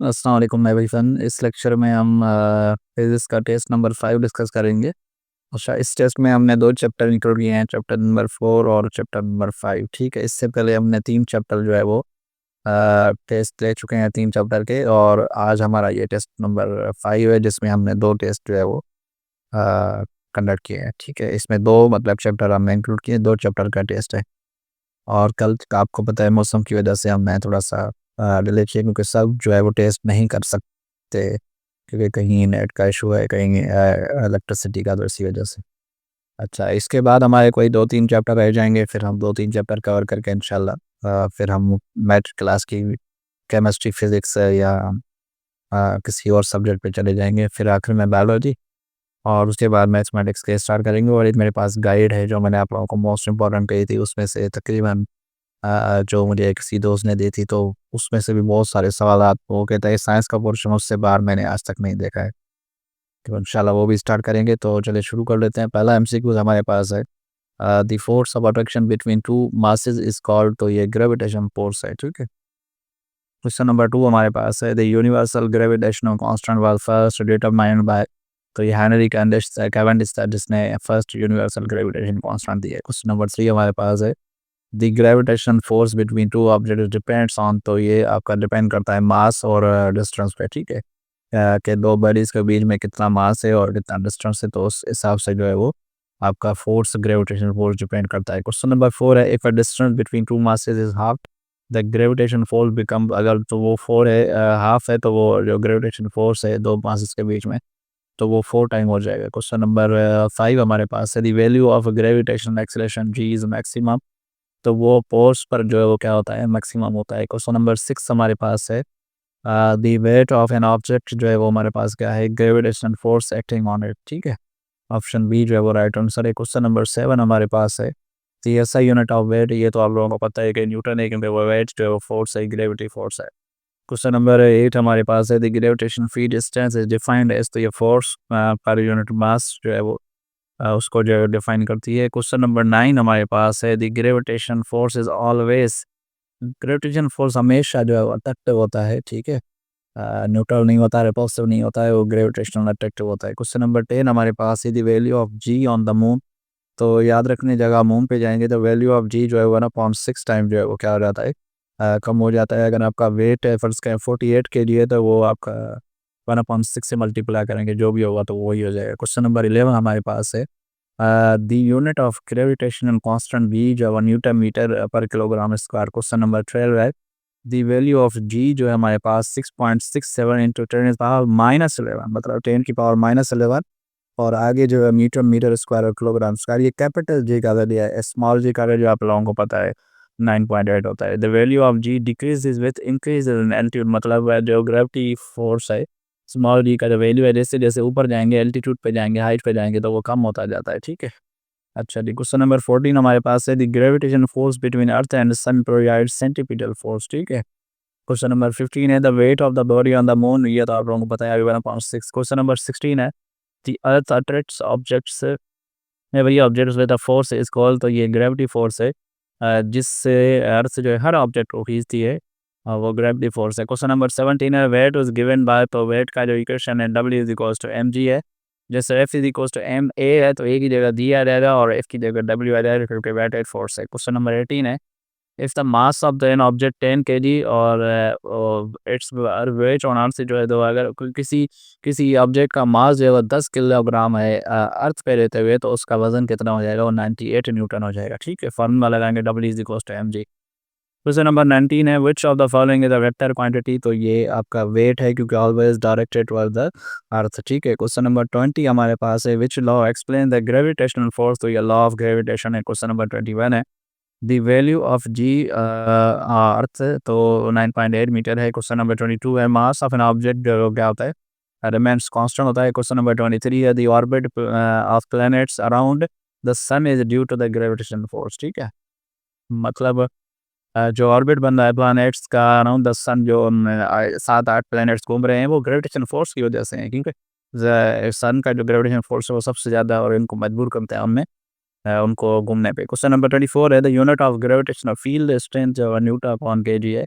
अस्सलाम वालेकुम मैं भाईजान। इस लेक्चर में हम फिज़िक्स का टेस्ट नंबर 5 डिस्कस करेंगे। अच्छा, इस टेस्ट में हमने 2 चैप्टर इंक्लूड किए हैं, चैप्टर नंबर 4 और चैप्टर नंबर 5, ठीक है। इससे पहले हमने 3 चैप्टर जो है वो टेस्ट ले चुके हैं 3 चैप्टर के, और आज हमारा ये टेस्ट नंबर 5 है जिसमें हमने 2 टेस्ट जो है वो कंडक्ट किए हैं, ठीक है। इसमें 2 मतलब चैप्टर हमने इंक्लूड किए, 2 चैप्टर का टेस्ट है। और कल का आपको पता है मौसम की वजह से हमने थोड़ा-सा डिले किया, क्योंकि सब जो है वो टेस्ट नहीं कर सकते, क्योंकि कहीं नेट का इशू है, कहीं इलेक्ट्रिसिटी का, तो इसी वजह से। अच्छा, इसके बाद हमारे कोई 2-3 चैप्टर रह जाएँगे, फिर हम 2-3 चैप्टर कवर करके इंशाल्लाह फिर हम मैथ क्लास की केमिस्ट्री, फिज़िक्स या किसी और सब्जेक्ट पे चले जाएँगे, फिर आखिर में बायोलॉजी, और उसके बाद मैथमेटिक्स के स्टार्ट करेंगे। और एक मेरे पास गाइड है जो मैंने आप लोगों को मोस्ट इम्पोर्टेंट कही थी, उसमें से तकरीबन जो मुझे किसी दोस्त ने दी थी, तो उसमें से भी बहुत सारे सवालात, वो कहता है साइंस का पोर्शन उससे बाहर मैंने आज तक नहीं देखा है। तो इंशाल्लाह वो भी स्टार्ट करेंगे, तो चलिए शुरू कर लेते हैं। पहला एमसीक्यू हमारे पास है, the force of attraction between two masses is called, तो ये ग्रेविटेशन फोर्स है, ठीक है। क्वेश्चन नंबर 2 हमारे पास है, the universal gravitational constant was first determined by, तो ये हेनरी कैवेंडिश था जिसने फर्स्ट यूनिवर्सल ग्रेविटेशन कांस्टेंट दिया है। क्वेश्चन नंबर 3 हमारे पास है, the gravitation force between two object depends on, तो ये आपका डिपेंड करता है मास और डिस्टेंस पे, ठीक है। कि 2 बॉडीज के बीच में कितना मास है और कितना डिस्टेंस है, तो उस हिसाब से जो है वो आपका फोर्स, ग्रेविटेशन फोर्स डिपेंड करता है। क्वेश्चन नंबर 4 है, if a distance between two masses is half, the gravitation force become, अगर तो वो 4 है, हाफ है, तो वो जो ग्रेविटेशन फोर्स है 2 मासेस के बीच में, तो वो 4 टाइम हो जाएगा। क्वेश्चन नंबर 5 हमारे पास है, the value of gravitational acceleration g is maximum, तो वो फोर्स पर जो है वो क्या होता है, मैक्सिमम होता है। क्वेश्चन नंबर 6 हमारे पास है, the weight of an object जो है वो हमारे पास क्या है, gravitational force acting on it, ठीक है। ऑप्शन बी जो है वो राइट आंसर है। क्वेश्चन नंबर 7 हमारे पास है, तो एसआई यूनिट ऑफ वेट, ये तो आप लोगों को पता है कि न्यूटन है, क्योंकि वो वेट जो है वो फोर्स है, ग्रेविटी फोर्स है। क्वेश्चन नंबर 8 हमारे पास है, the gravitation field distance is defined as, तो ये फोर्स पर यूनिट मास जो है वो उसको जो डिफाइन करती है। क्वेश्चन नंबर 9 हमारे पास है, the gravitation force is always, gravitation force हमेशा जो है वो अट्रैक्टिव होता है, ठीक है। न्यूट्रल नहीं होता, रिपल्सिव नहीं होता है, वो ग्रेविटेशनल अट्रैक्टिव होता है। क्वेश्चन नंबर 10 हमारे पास है, the value of g on the moon, तो याद रखने जगह मून पे जाएंगे तो वैल्यू ऑफ जी जो है 1/6 टाइम जो है वो क्या हो जाता है, कम हो जाता है। अगर आपका वेट है फर्ज करें 48 के जी है, तो वो आपका 1/6 से मल्टीप्लाई करेंगे, जो भी होगा तो वही हो जाएगा। क्वेश्चन नंबर 11 हमारे पास है, the unit of gravitational constant v जो है newton metre per kilogram square. Question number 12 है, द वैल्यू ऑफ जी जो है हमारे पास 6.67 इंटू 10⁻⁻11, मतलब 10⁻⁻11, और आगे जो है मीटर मीटर स्क्वायर और किलोग्राम स्क्वायर, ये कैपिटल जी का वैल्यू है। स्मॉल जी का वैल्यू आप लोगों को पता है 9.8 होता है। The value of g decreases with increase in altitude, मतलब जो ग्रेविटी फोर्स है, स्मॉल जी का जो वैल्यू है, जैसे जैसे ऊपर जाएंगे, एल्टीट्यूड पे जाएंगे, हाइट पे जाएंगे, तो वो कम होता जाता है, ठीक है। अच्छा जी, क्वेश्चन नंबर 14 हमारे पास है, the gravitation force between earth and sun provide centripetal force, ठीक है। क्वेश्चन नंबर 15 है, the weight of the body on the moon, ये तो आप लोगों को पता है, 1/6। क्वेश्चन नंबर 16 है, द अर्थ अट्रैक्ट्स ऑब्जेक्ट्स, वही objects with the force is called, तो ये ग्रेविटी फोर्स है, जिससे अर्थ जो है हर ऑब्जेक्ट को खींचती है, वो ग्रेविटी फोर्स है। क्वेश्चन नंबर 17 है, वेट वाज गिवन बाय, तो वेट का जो इक्वेशन है W is equals to mg है, जैसे F is equals to ma है, तो ए की जगह दिया जाएगा और F की जगह W आ जाएगा, क्योंकि वेट एक फोर्स है। क्वेश्चन नंबर 18 है, if the mass of the an object 10 kg और इट्स वेट ऑन अर्थ जो है, तो अगर किसी किसी ऑब्जेक्ट का मास जो है वो 10 किलोग्राम है अर्थ पे रहते हुए, तो उसका वजन कितना हो जाएगा, वो 98 न्यूटन हो जाएगा, ठीक है। फॉर्मूला लगाएंगे W is equals to mg। Question number 19 है, which of the following is a vector quantity, तो ये आपका वेट है, क्योंकि always directed toward the earth, ठीक है। क्वेश्चन नंबर 20 हमारे पास है, which law explain the gravitational force, तो ये लॉ ऑफ ग्रेविटेशन है। क्वेश्चन नंबर 21 है, the value of g earth, तो 9.8 मीटर है। क्वेश्चन नंबर 22 है, मास ऑफ एन ऑब्जेक्ट जो क्या होता है, रिमेन्स कांस्टेंट होता है। क्वेश्चन नंबर 23 है, the orbit of planets around the sun is due to the gravitation force, ठीक है। मतलब जो ऑर्बिट बन रहा है प्लैनेट्स का अराउंड द सन, जो 7-8 प्लैनेट्स घूम रहे हैं, वो ग्रेविटेशन फोर्स की वजह से हैं, क्योंकि सन का जो ग्रेविटेशन फोर्स है वो सबसे ज़्यादा, और इनको मजबूर करते हैं उनमें उनको घूमने पे। क्वेश्चन नंबर 24 है, the unit of gravitational field strength जो न्यूटन अपॉन केजी है।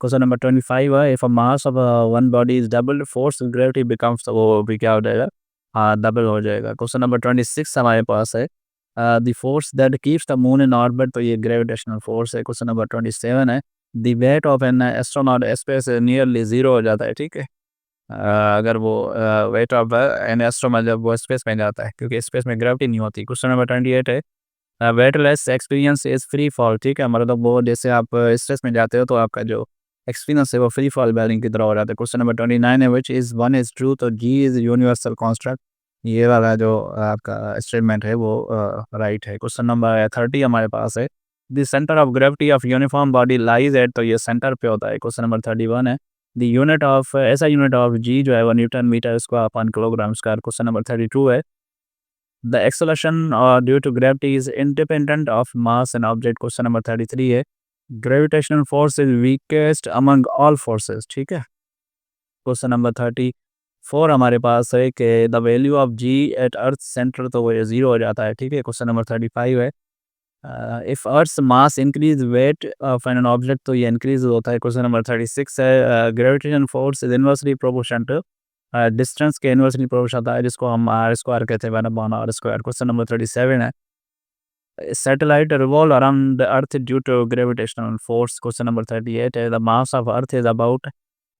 क्वेश्चन नंबर 25 है, if a mass of one body is double force gravity becomes, तो वो भी क्या हो जाएगा, हाँ डबल हो जाएगा। क्वेश्चन नंबर 26 हमारे पास है, the force that keeps the moon in orbit, तो ये ग्रेविटेशनल फोर्स है। क्वेश्चन नंबर 27 है, the weight of an astronaut space nearly zero हो जाता है, ठीक है। अगर वो वेट ऑफ एन एस्ट्रोनॉट जब वो स्पेस में जाता है, क्योंकि स्पेस में ग्रेविटी नहीं होती। क्वेश्चन नंबर 28 है, weightless experience is free fall, ठीक है, मतलब वो जैसे आप स्ट्रेस में जाते हो तो आपका जो एक्सपीरियंस है वो फ्री फॉल बैलिंग की तरह हो जाता है। क्वेश्चन नंबर 29 है, which is one is true, तो जी इज यूनिवर्सल कॉन्स्ट्रक्ट, ये वाला जो आपका स्टेटमेंट है वो राइट है। क्वेश्चन नंबर 30 हमारे पास है, the centre of gravity of uniform body lies at, तो ये सेंटर पे होता है। क्वेश्चन नंबर 31 है, द यूनिट ऑफ ऐसा यूनिट ऑफ जी जो है वो newton metre square upon kilogram square. Question number 32 है, the acceleration due to gravity is independent of mass and object। Question number 33 है, gravitational force is weakest among all forces, ठीक है। Question number 34 हमारे पास है कि the value of g at earth centre, तो वो ये जीरो हो जाता है, ठीक है। क्वेश्चन नंबर 35 है, if earth mass increase weight of an object, तो ये इंक्रीज होता है। क्वेश्चन नंबर 36 है, gravitation force is inversely proportional to distance के इन्वर्सली प्रोपोर्शनल होता है, जिसको हम आर स्क्वायर कहते हैं, one upon r square. Question number 37 है, satellite revolve around the earth due to gravitational force. Question number 38 है, the mass of earth is about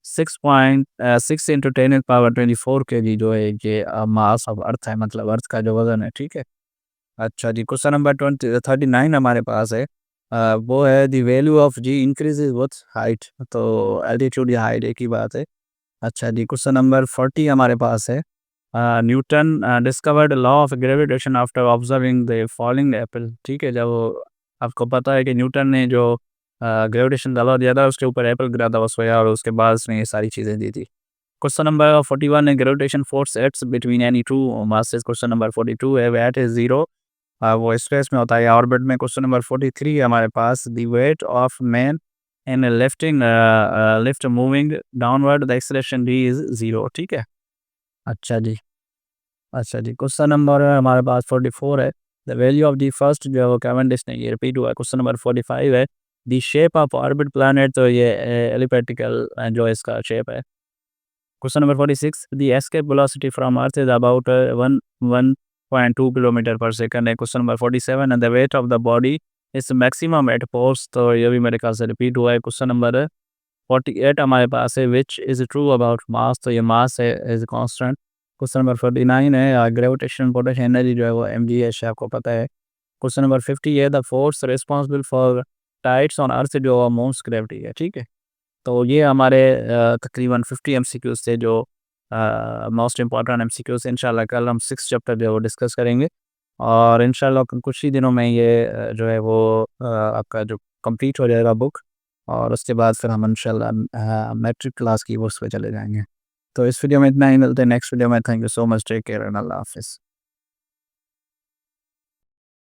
6.6 into 10 power 24 के जी, जो है ये मास ऑफ अर्थ है, मतलब अर्थ का जो वजन है, ठीक है। अच्छा जी, क्वेश्चन नंबर 39 हमारे पास है, वो है the value of g increases with height, तो एल्टीट्यूड या हाइट एक ही बात है। अच्छा जी, क्वेश्चन नंबर 40 हमारे पास है, Newton discovered law of gravitation after observing the falling Apple, ठीक है। जब आपको पता है कि न्यूटन ने जो ग्रेविटेशन का लॉ दिया था उसके ऊपर एप्पल गिरा था, वो सोया और उसके बाद उसने ये सारी चीज़ें दी थी। क्वेश्चन नंबर 41 है, gravitation force acts between any two masses. Question number 42 है, वेट इज जीरो, वो स्पेस में होता है ऑर्बिट में। क्वेश्चन नंबर 43 है हमारे पास, the weight of man in lifting lift moving downward the acceleration D is zero, ठीक है। अच्छा जी, अच्छा जी, क्वेश्चन नंबर हमारे पास 44 है, the value of the first जो है वो कैवेंडिश ने ये रिपीट हुआ है। क्वेश्चन नंबर 45 है, the shape of orbit planet, तो ये एलिप्टिकल जो इसका शेप है। Question number 46, the escape velocity from earth is about 1.2 kilometre per second है। क्वेश्चन नंबर 47 है, the weight of the body is maximum at post, तो ये भी मेरे ख्याल से रिपीट हुआ है। क्वेश्चन नंबर 48 हमारे पास है, which is true about mass, तो ये मास है इज कांस्टेंट। क्वेश्चन नंबर 49 है, ग्रेविटेशन पोटेंशियल एनर्जी जो है वो mgh है, आपको पता है। क्वेश्चन नंबर 50 है, the force responsible for tides on earth जो मोस्ट ग्रेविटी है, ठीक है। तो ये हमारे तकरीबन 50 एमसीक्यूज थे जो मोस्ट इंपॉर्टेंट एमसीक्यूज। इंशाल्लाह कल हम 6 चैप्टर जो है वो डिस्कस करेंगे, और इंशाल्लाह कुछ ही दिनों में ये जो है वो आपका जो कंप्लीट हो जाएगा बुक, और उसके बाद फिर हम इंशाल्लाह मैट्रिक क्लास की बुक्स पे चले जाएंगे। तो इस वीडियो में इतना ही, मिलते हैं नेक्स्ट वीडियो में। Thank you so much, take care and अल्लाह हाफिज़।